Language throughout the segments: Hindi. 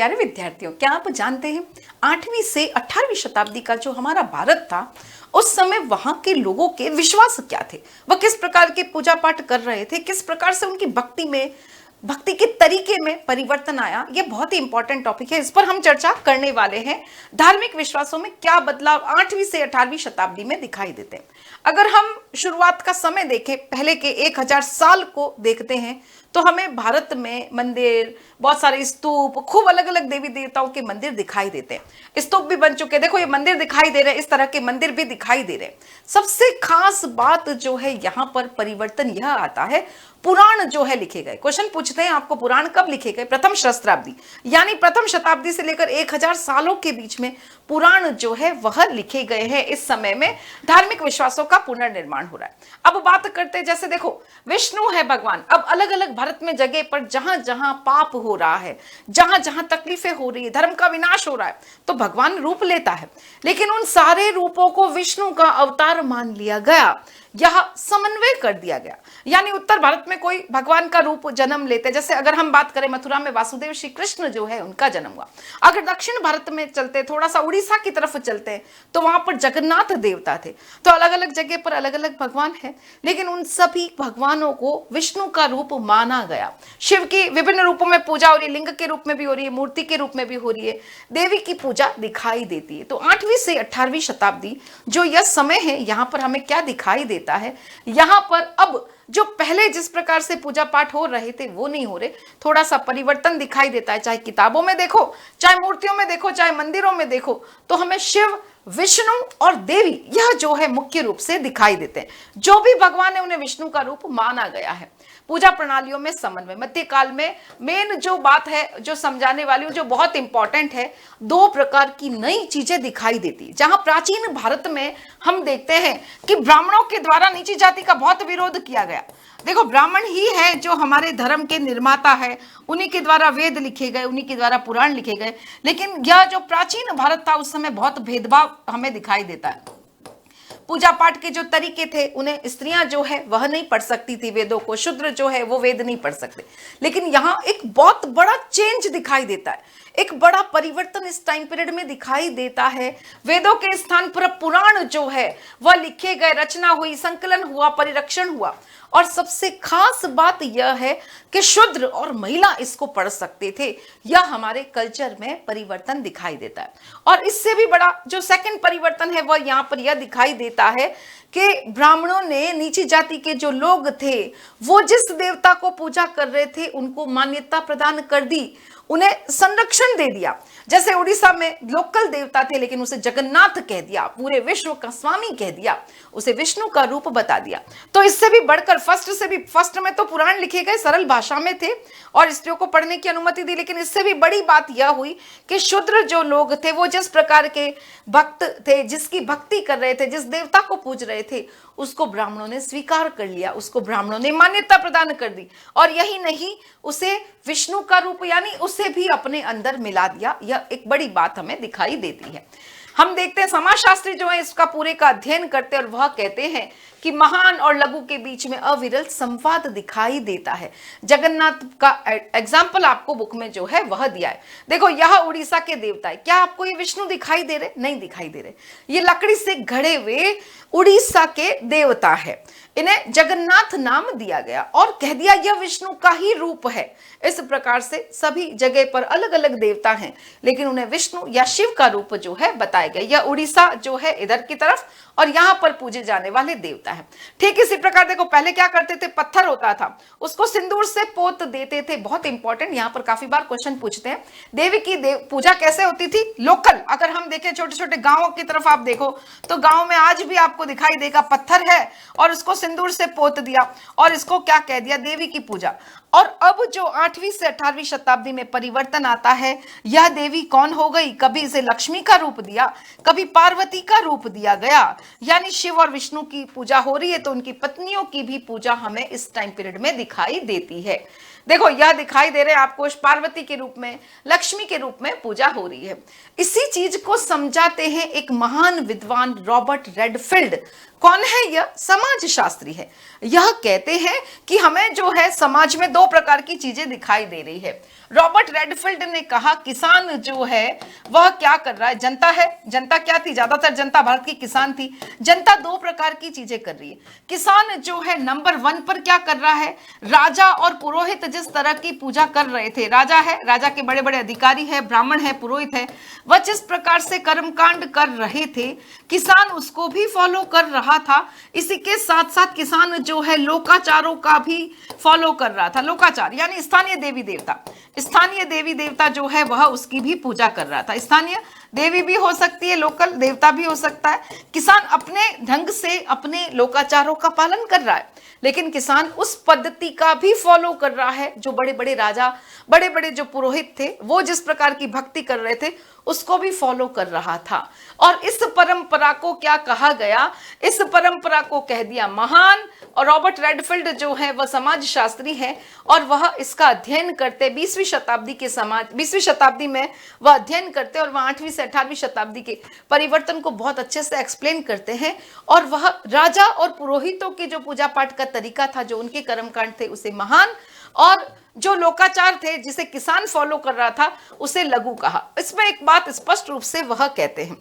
प्यारे विद्यार्थियों, क्या आप जानते हैं 8वीं से 18वीं शताब्दी का जो हमारा भारत था, उस समय वहां के लोगों के विश्वास क्या थे, वह किस प्रकार के पूजा पाठ कर रहे थे, किस प्रकार से उनकी भक्ति के तरीके में परिवर्तन आया। यह बहुत ही इंपॉर्टेंट टॉपिक है, इस पर हम चर्चा करने वाले हैं। धार्मिक विश्वासों में क्या बदलाव 8वीं से 18वीं शताब्दी में दिखाई देते हैं। अगर हम शुरुआत का समय देखें, पहले के 1000 साल को देखते हैं, तो हमें भारत में मंदिर, बहुत सारे स्तूप, खूब अलग अलग देवी देवताओं के मंदिर दिखाई देते हैं। स्तूप भी बन चुके हैं, देखो ये मंदिर दिखाई दे रहे हैं, इस तरह के मंदिर भी दिखाई दे रहे हैं। सबसे खास बात जो है यहाँ पर परिवर्तन यह आता है, पुराण जो है लिखे गए। क्वेश्चन पूछते हैं आपको, पुराण कब लिखे गए? प्रथम सहस्त्राब्दी, यानी प्रथम शताब्दी से लेकर 1000 सालों के बीच में पुराण जो है वह लिखे गए हैं। इस समय में धार्मिक विश्वासों का पुनर्निर्माण हो रहा है। अब बात करते हैं, जैसे देखो विष्णु है भगवान। अब अलग अलग भारत में जगह पर जहां जहां पाप हो रहा है, जहां जहां तकलीफें हो रही है, धर्म का विनाश हो रहा है, तो भगवान रूप लेता है। लेकिन उन सारे रूपों को विष्णु का अवतार मान लिया गया, यह समन्वय कर दिया गया। यानी उत्तर भारत में कोई भगवान का रूप जन्म लेते, जैसे अगर हम बात करें मथुरा में वासुदेव श्री कृष्ण जो है उनका जन्म हुआ। अगर दक्षिण भारत में चलते, थोड़ा सा उड़ीसा की तरफ चलते हैं, तो वहां पर जगन्नाथ देवता थे। तो अलग अलग जगह पर अलग अलग भगवान है, लेकिन उन सभी भगवानों को विष्णु का रूप माना गया। शिव की विभिन्न रूपों में पूजा हो रही है, लिंग के रूप में भी हो रही है, मूर्ति के रूप में भी हो रही है, देवी की पूजा दिखाई देती है। तो 8वीं से 18वीं शताब्दी जो यह समय है, यहाँ पर हमें क्या दिखाई देता है, यहाँ पर अब जो पहले जिस प्रकार से पूजा पाठ हो रहे थे वो नहीं हो रहे, थोड़ा सा परिवर्तन दिखाई देता है। चाहे किताबों में देखो, चाहे मूर्तियों में देखो, चाहे मंदिरों में देखो, तो हमें शिव, विष्णु और देवी यह जो है मुख्य रूप से दिखाई देते हैं। जो भी भगवान है उन्हें विष्णु का रूप माना गया है। पूजा प्रणालियों में समन्वय, मध्यकाल में मेन जो बात है, जो समझाने वाली हूं, जो बहुत इंपॉर्टेंट है, 2 प्रकार की नई चीजें दिखाई देती है। जहां प्राचीन भारत में हम देखते हैं कि ब्राह्मणों के द्वारा नीची जाति का बहुत विरोध किया गया। देखो ब्राह्मण ही है जो हमारे धर्म के निर्माता है, उन्हीं के द्वारा वेद लिखे गए, उन्हीं के द्वारा पुराण लिखे गए। लेकिन यह जो प्राचीन भारत था उस समय बहुत भेदभाव हमें दिखाई देता है। पूजा पाठ के जो तरीके थे, उन्हें स्त्रियां जो है वह नहीं पढ़ सकती थी वेदों को, शूद्र जो है वो वेद नहीं पढ़ सकते। लेकिन यहाँ एक बहुत बड़ा चेंज दिखाई देता है, एक बड़ा परिवर्तन इस टाइम पीरियड में दिखाई देता है। वेदों के स्थान पर पुराण जो है वह लिखे गए, रचना हुई, संकलन हुआ, परिरक्षण हुआ। और सबसे खास बात यह है कि शूद्र और महिला इसको पढ़ सकते थे। यह हमारे कल्चर में परिवर्तन दिखाई देता है। और इससे भी बड़ा जो सेकंड परिवर्तन है वह यहाँ पर यह दिखाई देता है कि ब्राह्मणों ने, नीची जाति के जो लोग थे, वो जिस देवता को पूजा कर रहे थे उनको मान्यता प्रदान कर दी, उन्हें संरक्षण दे दिया। जैसे उड़ीसा में लोकल देवता थे, लेकिन उसे जगन्नाथ कह दिया, पूरे विश्व का स्वामी कह दिया, उसे विष्णु का रूप बता दिया। तो इससे भी बढ़कर फर्स्ट में तो पुराण लिखे गए, सरल भाषा में थे और स्त्रियों को पढ़ने की अनुमति दी। लेकिन इससे भी बड़ी बात यह हुई कि शूद्र जो लोग थे, वो जिस प्रकार के भक्त थे, जिसकी भक्ति कर रहे थे, जिस देवता को पूज रहे थे, उसको ब्राह्मणों ने स्वीकार कर लिया, उसको ब्राह्मणों ने मान्यता प्रदान कर दी। और यही नहीं, उसे विष्णु का रूप यानी उसे भी अपने अंदर मिला दिया। यह एक बड़ी बात हमें दिखाई देती है। हम देखते हैं समाजशास्त्री जो है इसका पूरे का अध्ययन करते हैं और वह कहते हैं कि महान और लघु के बीच में अविरल संवाद दिखाई देता है। जगन्नाथ का एग्जाम्पल आपको बुक में जो है वह दिया है। देखो यह उड़ीसा के देवता है, क्या आपको ये विष्णु दिखाई दे रहे? नहीं दिखाई दे रहे। ये लकड़ी से घड़े हुए उड़ीसा के देवता है, इन्हें जगन्नाथ नाम दिया गया और कह दिया यह विष्णु का ही रूप है। इस प्रकार से सभी जगह पर अलग अलग देवता हैं, लेकिन उन्हें विष्णु या शिव का रूप जो है बताया गया। यह उड़ीसा जो है इधर की तरफ और यहाँ पर पूजे जाने वाले देवता है। ठीक इसी प्रकार देखो पहले क्या करते थे, पत्थर होता था, उसको सिंदूर से पोत देते थे। बहुत इंपॉर्टेंट, यहाँ पर काफी बार क्वेश्चन पूछते हैं। देवी की पूजा कैसे होती थी? लोकल, अगर हम देखें छोटे छोटे गांवों की तरफ आप देखो तो गांव में आज भी आपको दिखाई देगा पत्थर है और उसको सिंदूर से पोत दिया और इसको क्या कह दिया, देवी की पूजा। और अब जो 8वीं से 18वीं शताब्दी में परिवर्तन आता है, यह देवी कौन हो गई? कभी इसे लक्ष्मी का रूप दिया, कभी पार्वती का रूप दिया गया। यानी शिव और विष्णु की पूजा हो रही है तो उनकी पत्नियों की भी पूजा हमें इस टाइम पीरियड में दिखाई देती है। देखो यह दिखाई दे रहे हैं आपको पार्वती के रूप में, लक्ष्मी के रूप में पूजा हो रही है। इसी चीज को समझाते हैं एक महान विद्वान रॉबर्ट रेडफील्ड। कौन है यह? समाजशास्त्री है। यह कहते हैं कि हमें जो है समाज में दो प्रकार की चीजें दिखाई दे रही है। रॉबर्ट रेडफील्ड ने कहा किसान जो है वह क्या कर रहा है, जनता है, जनता क्या थी, ज्यादातर जनता भारत की किसान थी। जनता दो प्रकार की चीजें कर रही है। किसान जो है नंबर 1 पर क्या कर रहा है, राजा और पुरोहित जिस तरह की पूजा कर रहे थे, राजा है, राजा के बड़े बड़े अधिकारी है, ब्राह्मण है, पुरोहित है, वह जिस प्रकार से कर्मकांड कर रहे थे किसान उसको भी फॉलो कर रहा था। इसी के साथ साथ किसान जो है लोकाचारों का भी फॉलो कर रहा था। लोकाचार यानी स्थानीय देवी देवता, स्थानीय देवी देवता जो है वह उसकी भी पूजा कर रहा था। स्थानीय देवी भी हो सकती है, लोकल देवता भी हो सकता है। किसान अपने ढंग से अपने लोकाचारों का पालन कर रहा है, लेकिन किसान उस पद्धति का भी फॉलो कर रहा है जो बड़े बड़े राजा, बड़े बड़े जो पुरोहित थे वो जिस प्रकार की भक्ति कर रहे थे उसको भी फॉलो कर रहा था। और इस परंपरा को क्या कहा गया, इस परंपरा को कह दिया महान। और रॉबर्ट रेडफील्ड जो है वह समाजशास्त्री है और वह इसका अध्ययन करते 20वीं शताब्दी के समाज, 20वीं शताब्दी में वह अध्ययन करते और वह 8वीं से 18वीं शताब्दी के परिवर्तन को बहुत अच्छे से एक्सप्लेन करते हैं। और वह राजा और पुरोहितों के जो पूजा पाठ का तरीका था, जो उनके कर्मकांड थे, उसे महान, और जो लोकाचार थे जिसे किसान फॉलो कर रहा था उसे लघु कहा। इसमें एक बात स्पष्ट रूप से वह कहते हैं,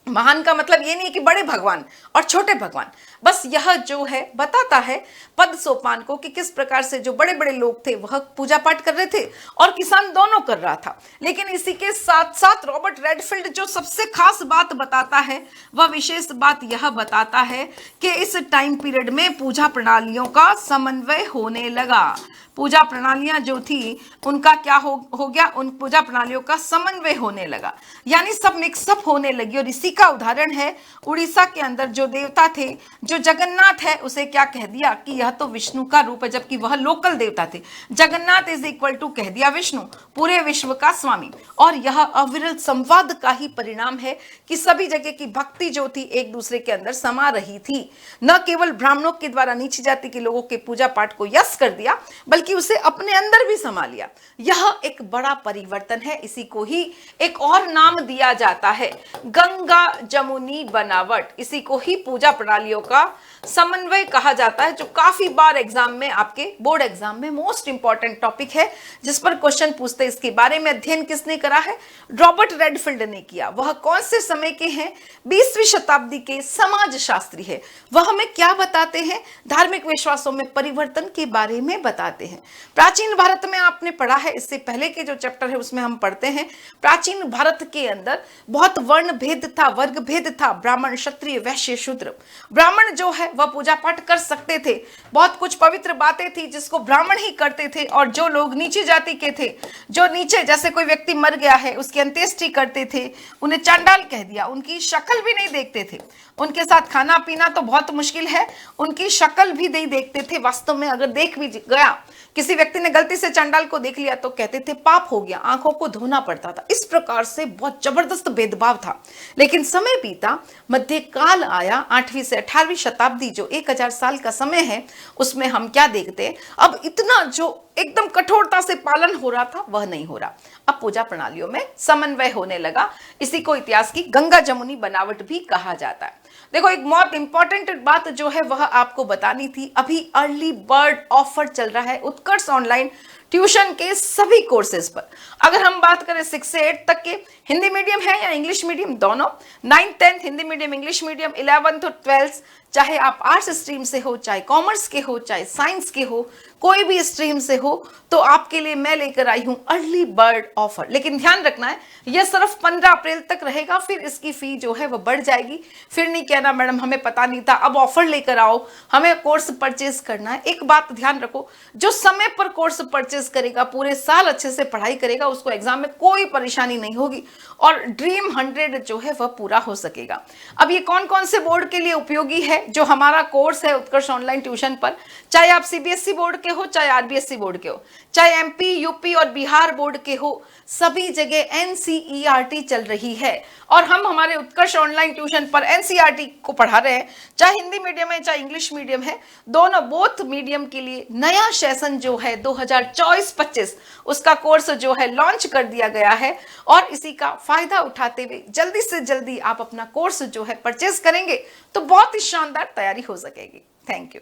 महान का मतलब ये नहीं कि बड़े भगवान और छोटे भगवान, बस यह जो है बताता है पद सोपान को कि किस प्रकार से जो बड़े बड़े लोग थे वह पूजा पाठ कर रहे थे और किसान दोनों कर रहा था। लेकिन इसी के साथ साथ रॉबर्ट रेडफील्ड जो सबसे खास बात बताता है, वह विशेष बात यह बताता है कि इस टाइम पीरियड में पूजा प्रणालियों का समन्वय होने लगा। पूजा प्रणालियां जो थी उनका क्या हो गया, उन पूजा प्रणालियों का समन्वय होने लगा, यानी सब मिक्सअप होने लगी। और इसी का उदाहरण है उड़ीसा के अंदर जो देवता थे, जो जगन्नाथ है, उसे क्या कह दिया कि यह तो विष्णु का रूप है, जबकि वह लोकल देवता थे। जगन्नाथ इज इक्वल टू कह दिया विष्णु, पूरे विश्व का स्वामी। और यह अविरल संवाद का ही परिणाम है कि सभी जगह की भक्ति जो थी एक दूसरे के अंदर समा रही थी। न केवल ब्राह्मणों के द्वारा नीची जाति के लोगों के पूजा पाठ को यश कर दिया, बल्कि उसे अपने अंदर भी समा लिया। यह एक बड़ा परिवर्तन है। इसी को ही एक और नाम दिया जाता है गंगा जमुनी बनावट। इसी को ही पूजा प्रणालियों का समन्वय कहा जाता है, जो काफी बार एग्जाम में, आपके बोर्ड एग्जाम में मोस्ट इंपॉर्टेंट टॉपिक है, जिस पर क्वेश्चन पूछते हैं। इसके बारे में अध्ययन किसने करा है? रॉबर्ट रेडफील्ड ने किया। वह कौन से समय के हैं? 20वीं शताब्दी के समाजशास्त्री है। वह हमें क्या बताते हैं? धार्मिक विश्वासों में परिवर्तन के बारे में बताते हैं। प्राचीन भारत में आपने पढ़ा है, इससे पहले के जो चैप्टर है उसमें हम पढ़ते हैं, प्राचीन भारत के अंदर बहुत वर्ण भेद था, वर्ग भेद था, ब्राह्मण, क्षत्रिय, वैश्य, शूद्र। ब्राह्मण जो है वह पूजा पाठ कर सकते थे, बहुत कुछ पवित्र बातें थी जिसको ब्राह्मण ही करते थे। और जो लोग नीची जाति के थे, जो नीचे, जैसे कोई व्यक्ति मर गया है उसकी अंत्येष्टि करते थे, उन्हें चांडाल कह दिया, उनकी शक्ल भी नहीं देखते थे, उनके साथ खाना पीना तो बहुत मुश्किल है, उनकी शक्ल भी नहीं देखते थे। वास्तव में अगर देख भी गया, किसी व्यक्ति ने गलती से चांडाल को देख लिया तो कहते थे पाप हो गया, आंखों को धोना पड़ता था। इस प्रकार से बहुत जबरदस्त भेदभाव था। लेकिन समय बीता, मध्यकाल आया, 8वीं से 18वीं शताब्दी, जो 1000 साल का समय है, उसमें हम क्या देखते हैं, अब इतना जो एकदम कठोरता से पालन हो रहा था वह नहीं हो रहा। अब पूजा प्रणालियों में समन्वय होने लगा। इसी को इतिहास की गंगा जमुनी बनावट भी कहा जाता है। देखो, एक बहुत इंपॉर्टेंट बात जो है वह आपको बतानी थी। अभी अर्ली बर्ड ऑफर चल रहा है उत्कर्ष ऑनलाइन ट्यूशन के सभी कोर्सेज पर। अगर हम बात करें 6 से 8 तक के, हिंदी मीडियम है या इंग्लिश मीडियम, दोनों, 9th 10th Hindi medium, English medium, 11th और 12th, चाहे आप आर्ट्स स्ट्रीम से हो, चाहे कॉमर्स के हो, चाहे साइंस के हो, कोई भी स्ट्रीम से हो, तो आपके लिए मैं लेकर आई हूं अर्ली बर्ड ऑफर। लेकिन ध्यान रखना है, यह सिर्फ 15 अप्रैल तक रहेगा, फिर इसकी फी जो है वह बढ़ जाएगी। फिर नहीं कहना मैडम हमें पता नहीं था, अब ऑफर लेकर आओ, हमें कोर्स परचेज करना है। एक बात ध्यान रखो, जो समय पर कोर्स परचेज करेगा, पूरे साल अच्छे से पढ़ाई करेगा, उसको एग्जाम में कोई परेशानी नहीं होगी और ड्रीम 100 जो है वह पूरा हो सकेगा। अब ये कौन कौन से बोर्ड के लिए उपयोगी है? जो हमारा कोर्स है उत्कर्ष ऑनलाइन ट्यूशन पर, चाहे आप सीबीएसई बोर्ड के हो, चाहे आरबीएसई बोर्ड के हो, चाहे एमपी, यूपी और बिहार बोर्ड के हो, सभी जगह एनसीईआरटी चल रही है। और हम हमारे उत्कर्ष ऑनलाइन ट्यूशन पर एनसीईआरटी को पढ़ा रहे हैं, चाहे हिंदी मीडियम है, चाहे इंग्लिश मीडियम है, दोनों बोथ मीडियम के लिए नया सेशन जो है 2024-25 उसका कोर्स जो है लॉन्च कर दिया गया है। और इसी का फायदा उठाते हुए जल्दी से जल्दी आप अपना कोर्स जो है परचेज करेंगे तो बहुत ही शानदार तैयारी हो सकेगी। Thank you.